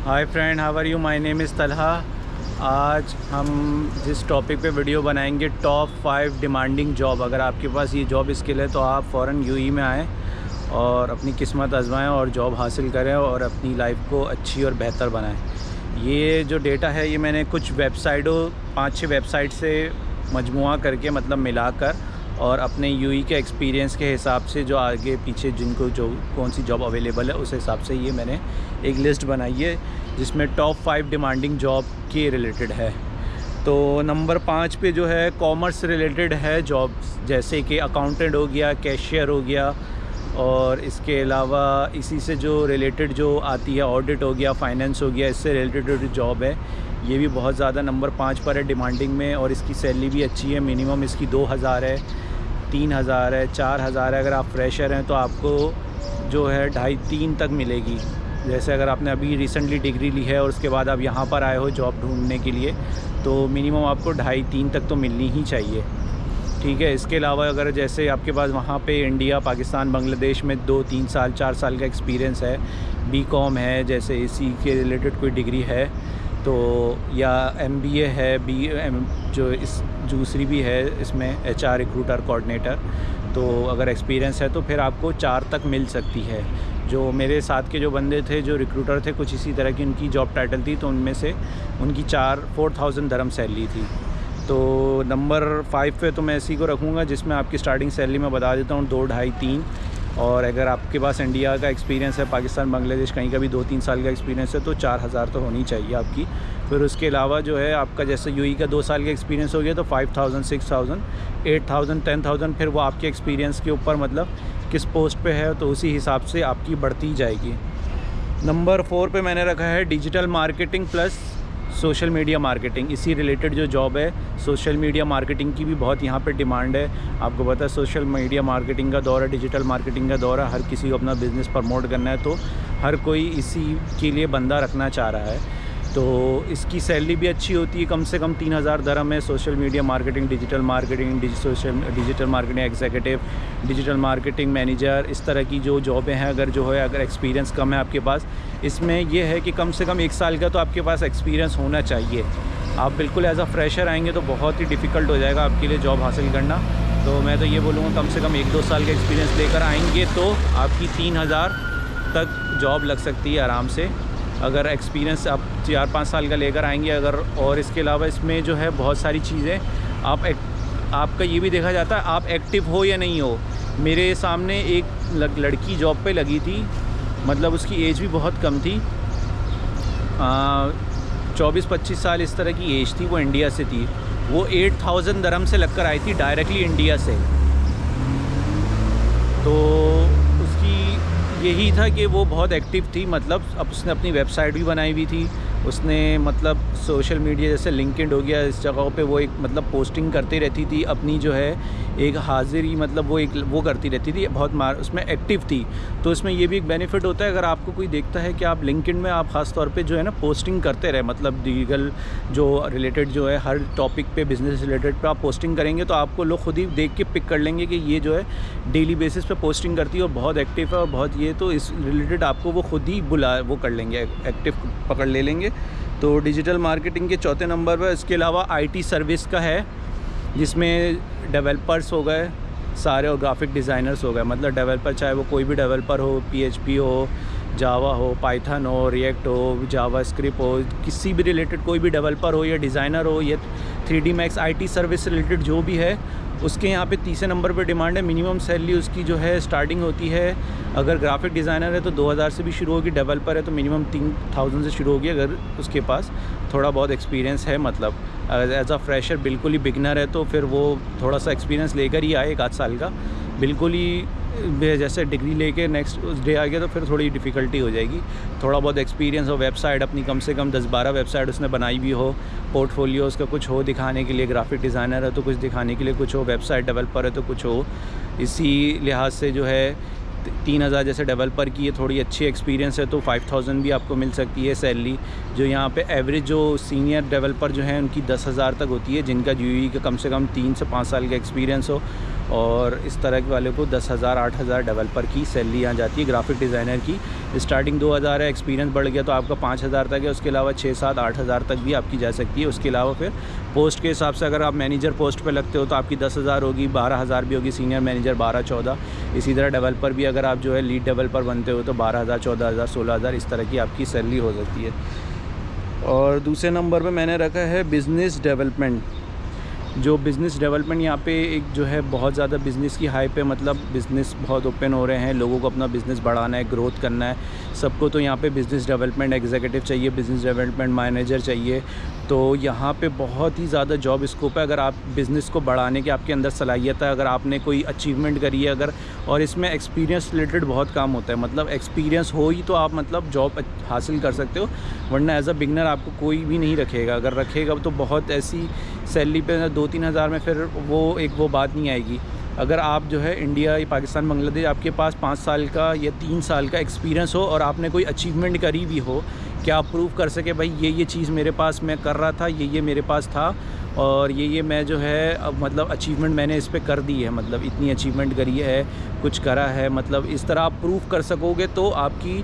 Hi friend, how are you? My name is Talha. आज हम जिस टॉपिक पे वीडियो बनाएंगे, टॉप 5 डिमांडिंग जॉब। अगर आपके पास ये जॉब स्किल है तो आप फ़ौरन यूएई में आएँ और अपनी किस्मत आजमाएं और जॉब हासिल करें और अपनी लाइफ को अच्छी और बेहतर बनाएं। ये जो डेटा है ये मैंने कुछ वेबसाइटों 5-6 वेबसाइट से मजमुआ करके मतलब मिलाकर और अपने यूएई के एक्सपीरियंस के हिसाब से जो आगे पीछे जिनको जो कौन सी जॉब अवेलेबल है उस हिसाब से ये मैंने एक लिस्ट बनाई है जिसमें टॉप 5 डिमांडिंग जॉब के रिलेटेड है। तो नंबर 5 पे जो है कॉमर्स रिलेटेड है जॉब्स, जैसे कि अकाउंटेंट हो गया, कैशियर हो गया, और इसके अलावा इसी से जो रिलेटेड जो आती है ऑडिट हो गया, फाइनेंस हो गया, इससे रिलेटेड जॉब है। ये भी बहुत ज़्यादा नंबर 5 पर है डिमांडिंग में और इसकी सैलरी भी अच्छी है। मिनिमम इसकी 2000 है, 3000 है, 4000 है। अगर आप फ्रेशर हैं तो आपको जो है 2.5-3 तक मिलेगी। जैसे अगर आपने अभी रिसेंटली डिग्री ली है और उसके बाद आप यहाँ पर आए हो जॉब ढूंढने के लिए तो मिनिमम आपको 2.5-3 तक तो मिलनी ही चाहिए। ठीक है। इसके अलावा अगर जैसे आपके पास वहाँ पे इंडिया, पाकिस्तान, बांग्लादेश में 2-3 साल 4 साल का एक्सपीरियंस है, बीकॉम है, जैसे इसी के रिलेटेड कोई डिग्री है तो, या एमबीए है, जो इस दूसरी भी है इसमें एचआर रिक्रूटर कोऑर्डिनेटर, तो अगर एक्सपीरियंस है तो फिर आपको 4 तक मिल सकती है। जो मेरे साथ के जो बंदे थे जो रिक्रूटर थे, कुछ इसी तरह की उनकी जॉब टाइटल थी, तो उनमें से उनकी 4,000 दरम सैलरी थी। तो नंबर 5 पे तो मैं इसी को रखूँगा जिसमें आपकी स्टार्टिंग सैलरी मैं बता देता हूँ 2, 2.5, 3। और अगर आपके पास इंडिया का एक्सपीरियंस है, पाकिस्तान, बांग्लादेश कहीं का भी 2-3 साल का एक्सपीरियंस है तो 4000 तो होनी चाहिए आपकी। फिर उसके अलावा जो है आपका जैसे यूएई का 2 साल का एक्सपीरियंस हो गया तो 5000, 6000, 8000, 10000, फिर वो आपके एक्सपीरियंस के ऊपर मतलब किस पोस्ट पे है तो उसी हिसाब से आपकी बढ़ती जाएगी। नंबर 4 पे मैंने रखा है digital marketing plus social media marketing. इसी रिलेटेड जो जॉब है, सोशल मीडिया मार्केटिंग की भी बहुत यहाँ पे डिमांड है। आपको पता है सोशल मीडिया मार्केटिंग का दौर है, डिजिटल मार्केटिंग का दौर है, हर किसी को अपना बिज़नेस प्रमोट करना है तो हर कोई इसी के लिए बंदा रखना चाह रहा है। तो इसकी सैलरी भी अच्छी होती है, कम से कम 3000 दरम है। Social media marketing, digital marketing, digital marketing executive, digital marketing manager, इस तरह की जो जॉबें हैं, अगर एक्सपीरियंस कम है आपके पास, इसमें यह है कि कम से कम 1 साल का तो आपके पास एक्सपीरियंस होना चाहिए। आप बिल्कुल एज अ फ्रेशर आएंगे तो बहुत ही डिफ़िकल्ट हो जाएगा आपके लिए जॉब हासिल करना। तो मैं तो ये बोलूँगा कम से कम 1-2 साल का एक्सपीरियंस लेकर आएंगे तो आपकी 3000 तक जॉब लग सकती है आराम से, अगर एक्सपीरियंस आप 4-5 साल का लेकर आएंगे अगर। और इसके अलावा इसमें जो है बहुत सारी चीज़ें आपका ये भी देखा जाता है आप एक्टिव हो या नहीं हो। मेरे सामने एक लड़की जॉब पे लगी थी, मतलब उसकी एज भी बहुत कम थी, 24-25 साल इस तरह की एज थी। वो इंडिया से थी, वो 8000 दरम से लगकर आई थी डायरेक्टली इंडिया से। तो यही था कि वो बहुत एक्टिव थी, मतलब अब उसने अपनी वेबसाइट भी बनाई हुई थी। उसने मतलब सोशल मीडिया जैसे लिंक्डइन हो गया, इस जगहों पे वो एक मतलब पोस्टिंग करती रहती थी अपनी, जो है एक हाज़िरी, मतलब वो करती रहती थी, बहुत उसमें एक्टिव थी। तो इसमें ये भी एक बेनिफिट होता है, अगर आपको कोई देखता है कि आप लिंक्डइन में आप ख़ास तौर पे जो है ना पोस्टिंग करते रहे, मतलब लीगल जो रिलेटेड जो है हर टॉपिक पे, बिज़नेस रिलेटेड पे आप पोस्टिंग करेंगे तो आपको लोग खुद ही देख के पिक कर लेंगे कि ये जो है डेली बेसिस पे पोस्टिंग करती है और बहुत एक्टिव है और बहुत ये, तो इस रिलेटेड आपको वो खुद ही वो कर लेंगे, एक्टिव पकड़ ले लेंगे। तो डिजिटल मार्केटिंग के 4थे नंबर पर इसके अलावा आईटी सर्विस का है, जिसमें डेवलपर्स हो गए सारे और ग्राफिक डिज़ाइनर्स हो गए। मतलब डेवलपर चाहे वो कोई भी डेवलपर हो, PHP हो, जावा हो, पाइथन हो, रिएक्ट हो, जावा स्क्रिप्ट हो, किसी भी रिलेटेड कोई भी डेवलपर हो या डिज़ाइनर हो या 3D Max IT service related जो भी है, उसके यहाँ पे 30 नंबर पे डिमांड है। मिनिमम सैलरी उसकी जो है स्टार्टिंग होती है, अगर ग्राफिक डिज़ाइनर है तो 2000 से भी शुरू होगी, डेवलपर है तो मिनिमम 3000 से शुरू होगी अगर उसके पास थोड़ा बहुत एक्सपीरियंस है। मतलब एज अ फ्रेशर बिल्कुल ही बिगनर है तो फिर वो थोड़ा सा एक्सपीरियंस लेकर ही आए, 1-8 साल का। बिल्कुल ही जैसे डिग्री लेके नेक्स्ट डे आ गया तो फिर थोड़ी डिफ़िकल्टी हो जाएगी। थोड़ा बहुत एक्सपीरियंस हो, वेबसाइट अपनी कम से कम 10-12 वेबसाइट उसने बनाई भी हो, पोर्टफोलियो उसका कुछ हो दिखाने के लिए, ग्राफिक डिज़ाइनर है तो कुछ दिखाने के लिए कुछ हो, वेबसाइट डेवलपर है तो कुछ हो। इसी लिहाज से जो है 3000 जैसे डेवलपर की ये थोड़ी अच्छी एक्सपीरियंस है तो 5000 भी आपको मिल सकती है सैलरी। जो यहाँ पे एवरेज जो सीनियर डेवलपर जो हैं उनकी 10,000 तक होती है, जिनका यूएई का कम से कम 3 से 5 साल का एक्सपीरियंस हो। और इस तरह के वाले को 10,000 8,000 डेवलपर की सैलरी यहाँ जाती है। ग्राफिक डिज़ाइनर की स्टार्टिंग 2,000 है, एक्सपीरियंस बढ़ गया तो आपका 5,000 तक है। उसके अलावा 6 7 8,000 तक भी आपकी जा सकती है। उसके अलावा फिर पोस्ट के हिसाब से अगर आप मैनेजर पोस्ट पे लगते हो तो आपकी 10,000 होगी, 12,000 भी होगी, सीनियर मैनेजर 12-14। इसी तरह डेवलपर भी अगर आप जो है लीड डेवलपर बनते हो तो 12,000 14,000 16,000 इस तरह की आपकी सैलरी हो सकती है। और दूसरे नंबर पे मैंने रखा है बिज़नेस डेवलपमेंट। जो बिज़नेस डेवलपमेंट यहाँ पे एक जो है बहुत ज़्यादा बिज़नेस की हाइप है, मतलब बिज़नेस बहुत ओपन हो रहे हैं, लोगों को अपना बिज़नेस बढ़ाना है, ग्रोथ करना है सबको। तो यहाँ पे बिज़नेस डेवलपमेंट एग्जीक्यूटिव चाहिए, बिज़नेस डेवलपमेंट मैनेजर चाहिए। तो यहाँ पे बहुत ही ज़्यादा जॉब स्कोप है। अगर आप बिज़नेस को बढ़ाने की आपके अंदर सलाहियत है, अगर आपने कोई अचीवमेंट करी है अगर, और इसमें एक्सपीरियंस रिलेटेड बहुत काम होता है, मतलब एक्सपीरियंस हो ही तो आप मतलब जॉब हासिल कर सकते हो, वरना एज अ बिगनर आपको कोई भी नहीं रखेगा। अगर रखेगा तो बहुत ऐसी सैलरी पे 2-3 हज़ार में फिर वो बात नहीं आएगी। अगर आप जो है इंडिया या पाकिस्तान बांग्लादेश आपके पास 5 साल का या 3 साल का एक्सपीरियंस हो और आपने कोई अचीवमेंट करी भी हो कि आप प्रूव कर सके भाई ये चीज़ मेरे पास मैं कर रहा था, ये मेरे पास था और ये मैं जो है अब मतलब अचीवमेंट मैंने इस पे कर दी है, मतलब इतनी अचीवमेंट करी है, कुछ करा है, मतलब इस तरह आप प्रूव कर सकोगे तो आपकी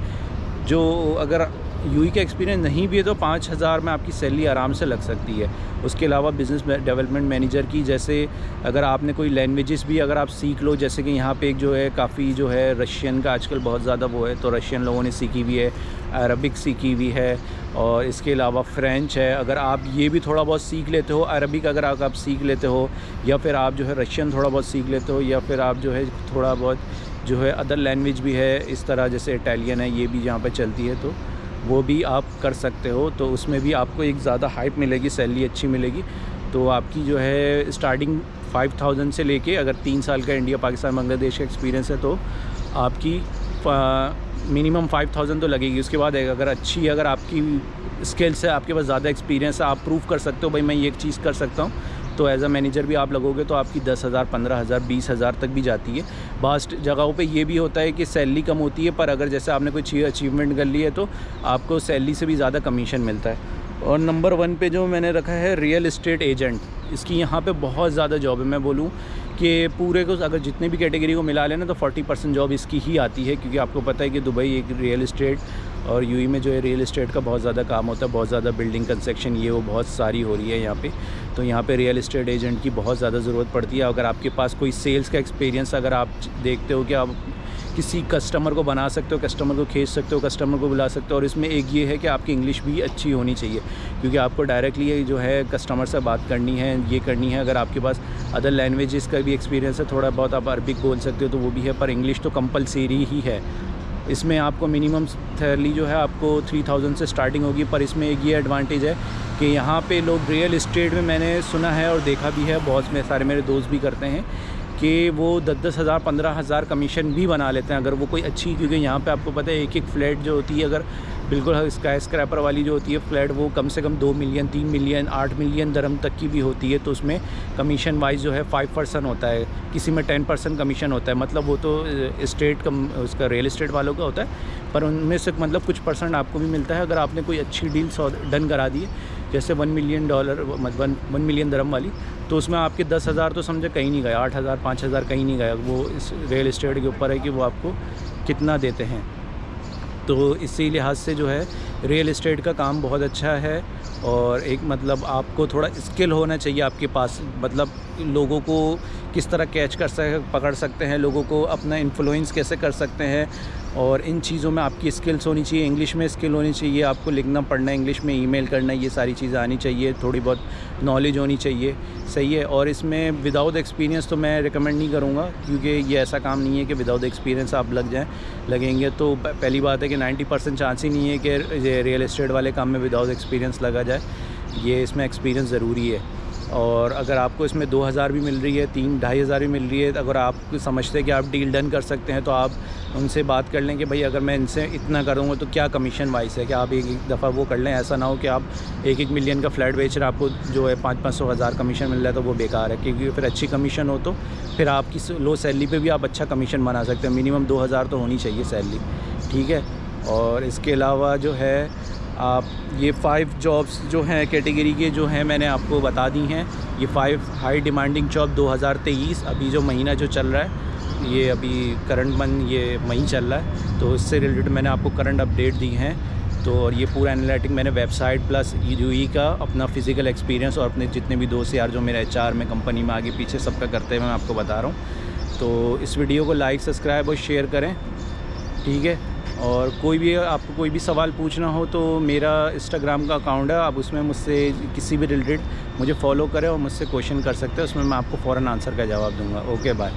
जो अगर यूई का एक्सपीरियंस नहीं भी है तो 5,000 में आपकी सैलरी आराम से लग सकती है। उसके अलावा बिज़नेस डेवलपमेंट मैनेजर की, जैसे अगर आपने कोई लैंग्वेजेस भी अगर आप सीख लो, जैसे कि यहाँ पे एक जो है काफ़ी जो है रशियन का आजकल बहुत ज़्यादा वो है, तो रशियन लोगों ने सीखी हुई है, अरबिक सीखी हुई है और इसके अलावा फ्रेंच है। अगर आप ये भी थोड़ा बहुत सीख लेते हो, अरबिक अगर आप सीख लेते हो या फिर आप जो है रशियन थोड़ा बहुत सीख लेते हो या फिर आप जो है थोड़ा बहुत जो है अदर लैंग्वेज भी है इस तरह, जैसे इटालियन है, ये भी यहाँ पर चलती है, तो वो भी आप कर सकते हो। तो उसमें भी आपको एक ज़्यादा हाइप मिलेगी, सैलरी अच्छी मिलेगी। तो आपकी जो है स्टार्टिंग 5,000 से लेके, अगर 3 साल का इंडिया पाकिस्तान बांग्लादेश का एक्सपीरियंस है तो आपकी मिनिमम 5,000 तो लगेगी। उसके बाद अगर अगर आपकी स्किल्स है, आपके पास ज़्यादा एक्सपीरियंस है, आप प्रूव कर सकते हो भाई मैं ये चीज़ कर सकता हूँ, तो एज अ मैनेजर भी आप लगोगे तो आपकी 10,000 15,000 20,000 तक भी जाती है। बास्ट जगहों पे ये भी होता है कि सैलरी कम होती है, पर अगर जैसे आपने कोई चीज़ अचीवमेंट कर ली है तो आपको सैलरी से भी ज़्यादा कमीशन मिलता है। और नंबर 1 पे जो मैंने रखा है रियल इस्टेट एजेंट। इसकी यहाँ पे बहुत ज़्यादा जॉब है। मैं बोलूँ कि पूरे को अगर जितने भी कैटेगरी को मिला लेना तो 40% जॉब इसकी ही आती है, क्योंकि आपको पता है कि दुबई एक रियल इस्टेट और यूएई में जो है रियल इस्टेट का बहुत ज़्यादा काम होता है, बहुत ज़्यादा बिल्डिंग कंस्ट्रक्शन ये वो बहुत सारी हो रही है यहाँ पे। तो यहाँ पे रियल इस्टेट एजेंट की बहुत ज़्यादा ज़रूरत पड़ती है। अगर आपके पास कोई सेल्स का एक्सपीरियंस, अगर आप देखते हो कि आप किसी कस्टमर को बना सकते हो, कस्टमर को खींच सकते हो, कस्टमर को बुला सकते हो, और इसमें एक ये है कि आपकी इंग्लिश भी अच्छी होनी चाहिए, क्योंकि आपको डायरेक्टली जो है कस्टमर से बात करनी है, ये करनी है। अगर आपके पास अदर लैंग्वेजेस का भी एक्सपीरियंस है, थोड़ा बहुत आप अरबिक बोल सकते हो तो वो भी है, पर इंग्लिश तो कंपलसरी ही है। इसमें आपको मिनिमम सैलरी जो है आपको 3,000 से स्टार्टिंग होगी। पर इसमें एक ये एडवांटेज है कि यहाँ पे लोग रियल इस्टेट में, मैंने सुना है और देखा भी है, बहुत सारे मेरे दोस्त भी करते हैं कि वो 10-10 हज़ार 15 हज़ार कमीशन भी बना लेते हैं अगर वो कोई अच्छी, क्योंकि यहाँ पे आपको पता है एक फ्लैट जो होती है, अगर बिल्कुल स्काई स्क्रैपर वाली जो होती है फ्लैट, वो कम से कम 2 मिलियन 3 मिलियन 8 मिलियन दरम तक की भी होती है। तो उसमें कमीशन वाइज जो है 5% होता है, किसी में 10% कमीशन होता है। मतलब वो तो स्टेट उसका रियल इस्टेट वालों का होता है, पर उनमें से मतलब कुछ परसेंट आपको भी मिलता है अगर आपने कोई अच्छी डील डन करा दी है, जैसे $1 मिलियन 1 मिलियन दरम वाली, तो उसमें आपके 10 हज़ार तो समझे कहीं नहीं गया, 8 हज़ार 5 हज़ार कहीं नहीं गया। वो इस रियल इस्टेट के ऊपर है कि वो आपको कितना देते हैं। तो इसी लिहाज से जो है रियल इस्टेट का काम बहुत अच्छा है। और एक मतलब आपको थोड़ा स्किल होना चाहिए आपके पास, मतलब लोगों को किस तरह कैच पकड़ सकते हैं, लोगों को अपना इन्फ्लुएंस कैसे कर सकते हैं, और इन चीज़ों में आपकी स्किल्स होनी चाहिए। इंग्लिश में स्किल होनी चाहिए, आपको लिखना पढ़ना, इंग्लिश में ईमेल करना, ये सारी चीज़ें आनी चाहिए, थोड़ी बहुत नॉलेज होनी चाहिए, सही है। और इसमें विदाउट एक्सपीरियंस तो मैं रिकमेंड नहीं करूँगा, क्योंकि ये ऐसा काम नहीं है कि विदाउट एक्सपीरियंस आप लगेंगे तो पहली बात है कि 90% चांस ही नहीं है कि रियल इस्टेट वाले काम में विदाउट एक्सपीरियंस लगा जाए। ये इसमें एक्सपीरियंस ज़रूरी है। और अगर आपको इसमें 2,000 भी मिल रही है, 3-2,5 हज़ार भी मिल रही है, अगर आप समझते हैं कि आप डील डन कर सकते हैं तो आप उनसे बात कर लें कि भाई अगर मैं इनसे इतना करूँगा तो क्या कमीशन वाइज है, कि आप एक दफ़ा वो कर लें। ऐसा ना हो कि आप 1-1 मिलियन का फ्लैट बेच रहे, आपको जो है 500-500 हज़ार कमीशन मिल रहा है तो वो बेकार है, क्योंकि फिर अच्छी कमीशन हो तो फिर आपकी लो सैलरी पे भी आप अच्छा कमीशन बना सकते हैं। मिनिमम 2,000 तो होनी चाहिए सैलरी, ठीक है। और इसके अलावा जो है आप ये 5 जॉब्स जो हैं कैटेगरी के जो हैं मैंने आपको बता दी हैं। ये 5 हाई डिमांडिंग जॉब 2023 अभी जो महीना जो चल रहा है, ये अभी करंट मंथ ये मई चल रहा है, तो इससे रिलेटेड मैंने आपको करंट अपडेट दी हैं। तो और ये पूरा एनालिटिक मैंने वेबसाइट प्लस यूई का अपना फ़िज़िकल एक्सपीरियंस और अपने जितने भी दोस्त यार जो मेरे एचआर में कंपनी में आगे पीछे सबका करते हुए मैं आपको बता रहा हूँ। तो इस वीडियो को लाइक सब्सक्राइब और शेयर करें, ठीक है। और कोई भी आपको कोई भी सवाल पूछना हो तो मेरा इंस्टाग्राम का अकाउंट है, आप उसमें मुझसे किसी भी रिलेटेड मुझे फॉलो करें और मुझसे क्वेश्चन कर सकते हैं, उसमें मैं आपको फ़ौरन आंसर का जवाब दूँगा। Okay bye.